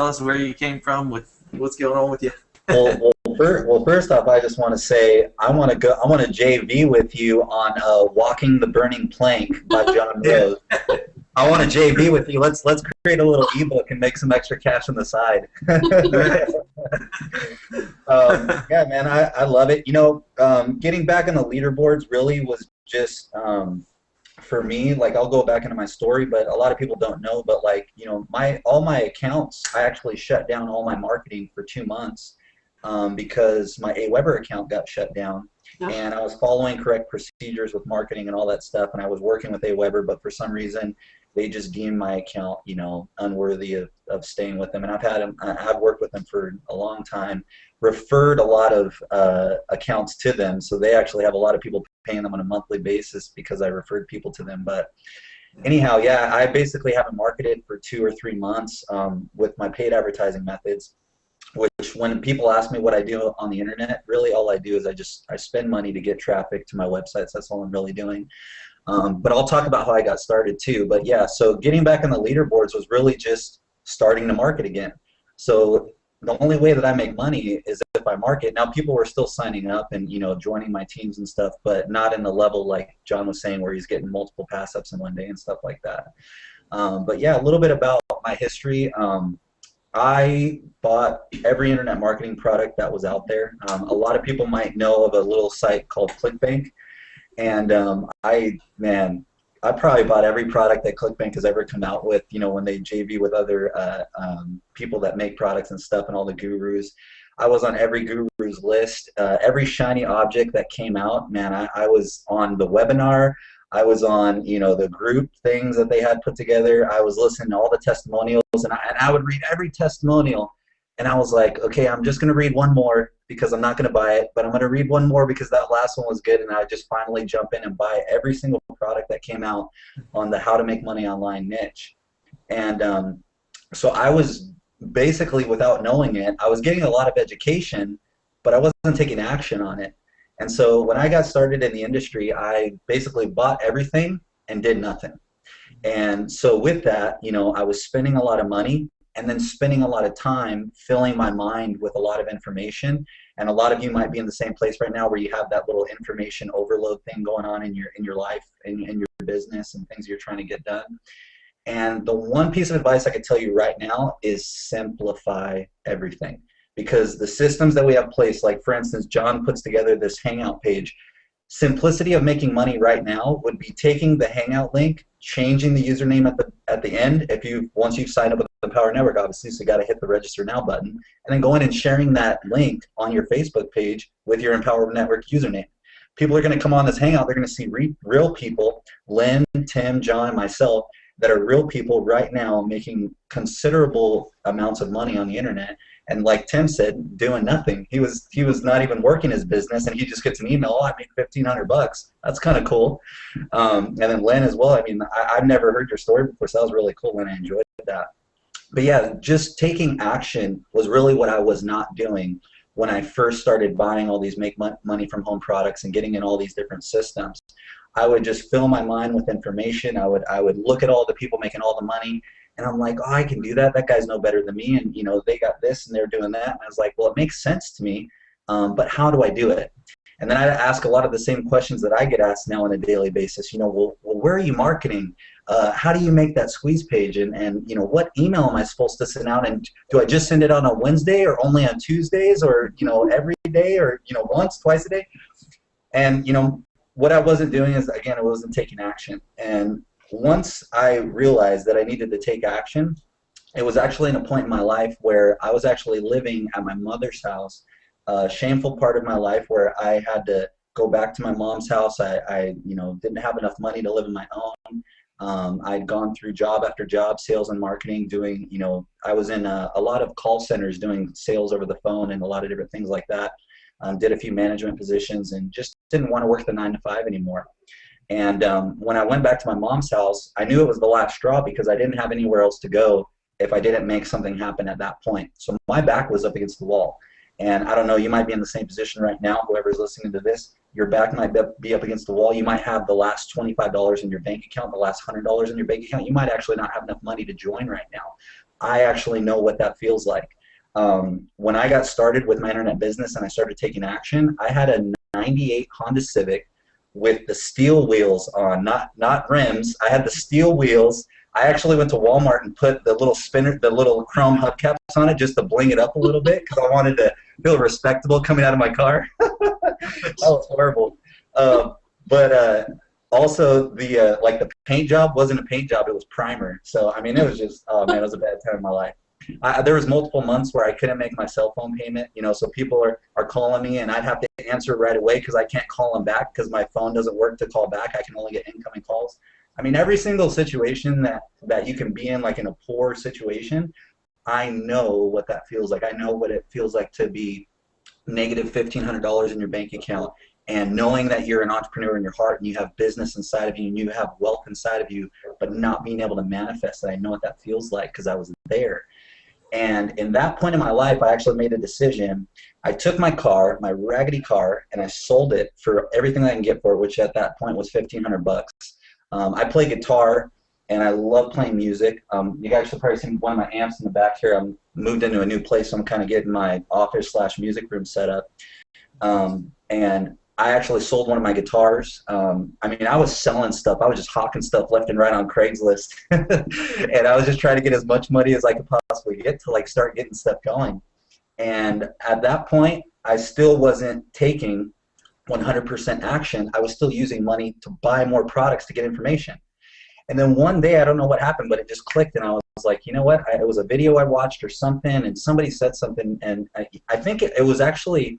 us where you came from, with what's going on with you. First off, I just want to say I want to JV with you on "Walking the Burning Plank" by John Yeah. Rose. I want to JV with you. Let's create a little ebook and make some extra cash on the side. Yeah, man, I love it. Getting back on the leaderboards really was just for me. Like, I'll go back into my story, but a lot of people don't know. But like, all my accounts, I actually shut down all my marketing for 2 months because my AWeber account got shut down. Yeah. And I was following correct procedures with marketing and all that stuff, and I was working with AWeber, but for some reason they just deemed my account, unworthy of staying with them. And I've worked with them for a long time, referred a lot of accounts to them, so they actually have a lot of people paying them on a monthly basis because I referred people to them. But anyhow, yeah, I basically haven't marketed for 2 or 3 months with my paid advertising methods, which when people ask me what I do on the internet, really all I do is I spend money to get traffic to my websites. That's all I'm really doing. But I'll talk about how I got started too. But yeah, so getting back on the leaderboards was really just starting to market again. So the only way that I make money is if I market. Now, people were still signing up and joining my teams and stuff, but not in the level like John was saying where he's getting multiple pass ups in one day and stuff like that. But yeah, a little bit about my history. I bought every internet marketing product that was out there. A lot of people might know of a little site called ClickBank. And I probably bought every product that ClickBank has ever come out with, when they JV with other people that make products and stuff and all the gurus. I was on every guru's list. Every shiny object that came out, man, I was on the webinar. I was on, the group things that they had put together. I was listening to all the testimonials, and I would read every testimonial. And I was like, okay, I'm just going to read one more because I'm not going to buy it, but I'm going to read one more because that last one was good. And I just finally jump in and buy every single product that came out on the how to make money online niche. And so I was basically, without knowing it, I was getting a lot of education, but I wasn't taking action on it. And so when I got started in the industry, I basically bought everything and did nothing. And so with that, I was spending a lot of money and then spending a lot of time filling my mind with a lot of information. And a lot of you might be in the same place right now where you have that little information overload thing going on in your life, in your business, and things you're trying to get done. And the one piece of advice I could tell you right now is simplify everything. Because the systems that we have placed, like for instance, John puts together this Hangout page. Simplicity of making money right now would be taking the Hangout link, changing the username at the end. Once you've signed up with the Power Network, obviously, so you got to hit the register now button, and then going and sharing that link on your Facebook page with your Empower Network username. People are going to come on this Hangout. They're going to see real people, Lynn, Tim, John, and myself, that are real people right now making considerable amounts of money on the internet. And like Tim said, doing nothing. He was not even working his business, and he just gets an email. Oh, I made $1,500. That's kind of cool. And then Lynn as well. I mean, I've never heard your story before, so that was really cool, Lynn. I enjoyed that. But yeah, just taking action was really what I was not doing when I first started buying all these make money from home products and getting in all these different systems. I would just fill my mind with information. I would look at all the people making all the money, and I'm like, oh, I can do that. That guy's no better than me, and they got this and they're doing that. And I was like, well, it makes sense to me, but how do I do it? And then I ask a lot of the same questions that I get asked now on a daily basis. Well, where are you marketing? How do you make that squeeze page? And what email am I supposed to send out? And do I just send it on a Wednesday or only on Tuesdays, or every day, or once, twice a day? And what I wasn't doing is, again, I wasn't taking action. And once I realized that I needed to take action, it was actually in a point in my life where I was actually living at my mother's house, a shameful part of my life where I had to go back to my mom's house. I didn't have enough money to live on my own. I'd gone through job after job, sales and marketing, doing, I was in a lot of call centers doing sales over the phone and a lot of different things like that. Did a few management positions and just didn't want to work the 9-to-5 anymore. And when I went back to my mom's house, I knew it was the last straw because I didn't have anywhere else to go if I didn't make something happen at that point. So my back was up against the wall. And I don't know, you might be in the same position right now, whoever's listening to this, your back might be up against the wall. You might have the last $25 in your bank account, the last $100 in your bank account. You might actually not have enough money to join right now. I actually know what that feels like. When I got started with my internet business and I started taking action, I had a 98 Honda Civic with the steel wheels on, not rims. I had the steel wheels. I actually went to Walmart and put the little spinner, the little chrome hubcaps on it just to bling it up a little bit because I wanted to feel respectable coming out of my car. That was horrible. But also the like the paint job wasn't a paint job; it was primer. So I mean, it was just, oh man, it was a bad time in my life. There was multiple months where I couldn't make my cell phone payment, so people are calling me and I'd have to answer right away because I can't call them back because my phone doesn't work to call back. I can only get incoming calls. I mean, every single situation that you can be in, like in a poor situation, I know what that feels like. I know what it feels like to be negative $1,500 in your bank account, and knowing that you're an entrepreneur in your heart and you have business inside of you and you have wealth inside of you, but not being able to manifest it. I know what that feels like because I was there. And in that point in my life, I actually made a decision. I took my car, my raggedy car, and I sold it for everything I can get for it, which at that point was $1,500. I play guitar, and I love playing music. You guys should probably see one of my amps in the back here. I'm moved into a new place, so I'm kind of getting my office/music room set up. And I actually sold one of my guitars. I mean, I was selling stuff. I was just hawking stuff left and right on Craigslist. And I was just trying to get as much money as I could possibly get to like start getting stuff going. And at that point, I still wasn't taking 100% action. I was still using money to buy more products to get information. And then one day, I don't know what happened, but it just clicked, and I was like, you know what? It was a video I watched or something, and somebody said something, and I think it was actually,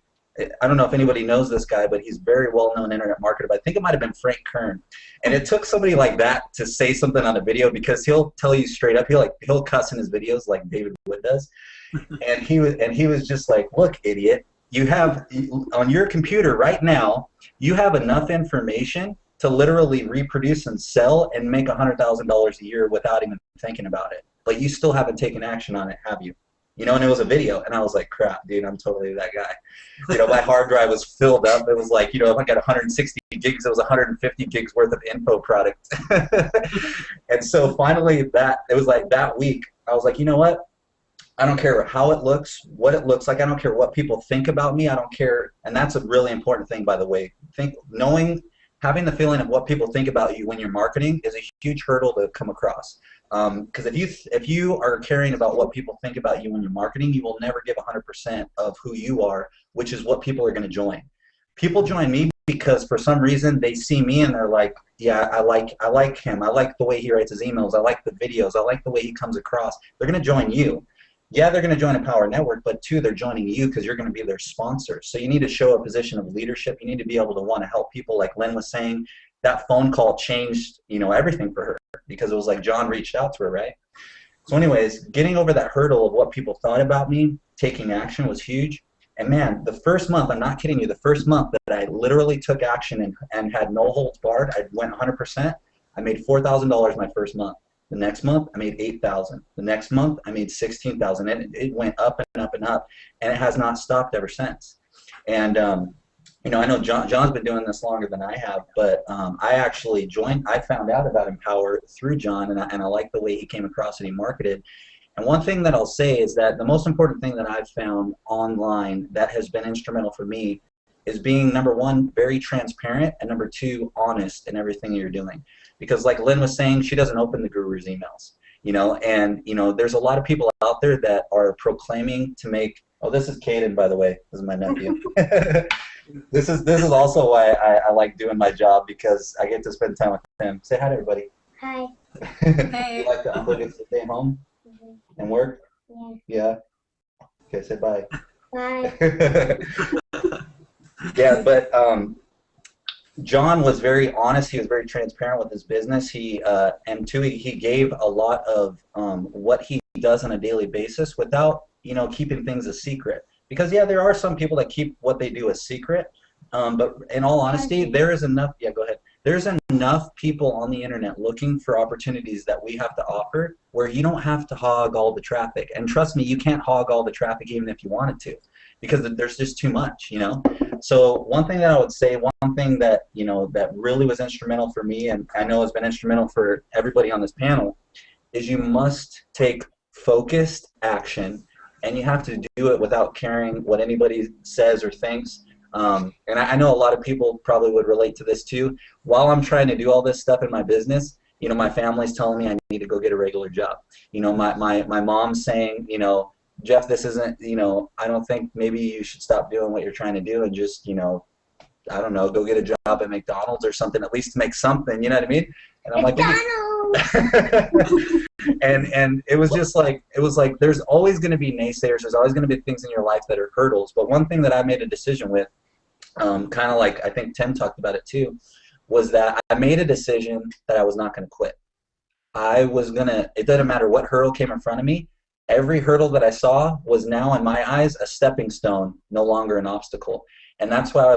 I don't know if anybody knows this guy, but he's very well-known internet marketer. But I think it might have been Frank Kern. And it took somebody like that to say something on a video, because he'll tell you straight up. He'll cuss in his videos like David Wood does. And he was just like, look, idiot, you have on your computer right now, you have enough information to literally reproduce and sell and make $100,000 a year without even thinking about it. But you still haven't taken action on it, have you? And it was a video, and I was like, crap, dude, I'm totally that guy. My hard drive was filled up. It was like, if I got 160 gigs, it was 150 gigs worth of info product. And so finally, it was like that week, I was like, you know what? I don't care how it looks, what it looks like. I don't care what people think about me. I don't care. And that's a really important thing, by the way. Having the feeling of what people think about you when you're marketing is a huge hurdle to come across. Because if you are caring about what people think about you when you're marketing, you will never give 100% of who you are, which is what people are going to join. People join me because for some reason they see me and they're like, yeah, I like him. I like the way he writes his emails. I like the videos. I like the way he comes across. They're going to join you. Yeah, they're going to join a power network, but two, they're joining you because you're going to be their sponsor. So you need to show a position of leadership. You need to be able to want to help people. Like Lynn was saying, that phone call changed, everything for her, because it was like John reached out to her, right? So anyways, getting over that hurdle of what people thought about me, taking action was huge. And man, the first month, I'm not kidding you, the first month that I literally took action and had no holds barred, I went 100%, I made $4,000 my first month. The next month, I made $8,000. The next month, I made $16,000. And it went up and up and up, and it has not stopped ever since. And I know John's been doing this longer than I have, but I actually I found out about Empower through John, and I like the way he came across and he marketed. And one thing that I'll say is that the most important thing that I've found online that has been instrumental for me is being, number one, very transparent, and number two, honest in everything you're doing. Because like Lynn was saying, she doesn't open the guru's emails, and there's a lot of people out there that are proclaiming to make, oh, this is Caden, by the way, this is my nephew. This is also why I like doing my job, because I get to spend time with him. Say hi to everybody. Hi. Hey. You like the uncle gets to stay home and work? Yeah. Okay, say bye. Bye. Yeah, but John was very honest. He was very transparent with his business. And two, he gave a lot of what he does on a daily basis without keeping things a secret. Because yeah, there are some people that keep what they do a secret. But in all honesty, there is enough. Yeah, go ahead. There's enough people on the internet looking for opportunities that we have to offer, where you don't have to hog all the traffic. And trust me, you can't hog all the traffic even if you wanted to, because there's just too much, So one thing that I would say, one thing that that really was instrumental for me, and I know has been instrumental for everybody on this panel, is you must take focused action, and you have to do it without caring what anybody says or thinks. And I know a lot of people probably would relate to this too. While I'm trying to do all this stuff in my business, my family's telling me I need to go get a regular job. My mom's saying, Jeff, this isn't, I don't think maybe you should stop doing what you're trying to do and just, I don't know, go get a job at McDonald's or something, at least to make something, you know what I mean? And I'm McDonald's! and it was just like, there's always going to be naysayers, there's always going to be things in your life that are hurdles, but one thing that I made a decision with, kind of like I think Tim talked about it too, was that I made a decision that I was not going to quit. It doesn't matter what hurdle came in front of me, every hurdle that I saw was now in my eyes a stepping stone, no longer an obstacle. And that's how I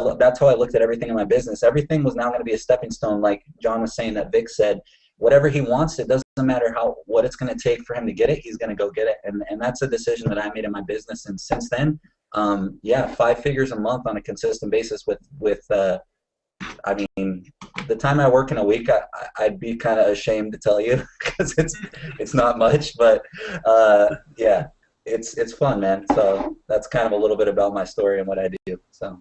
looked at everything in my business. Everything was now going to be a stepping stone, like John was saying, that Vic said. Whatever he wants, it doesn't matter what it's going to take for him to get it, he's going to go get it. And that's a decision that I made in my business. And since then, 5 figures a month on a consistent basis with I mean, the time I work in a week, I'd be kind of ashamed to tell you because it's not much, but yeah, it's fun, man. So that's kind of a little bit about my story and what I do. So.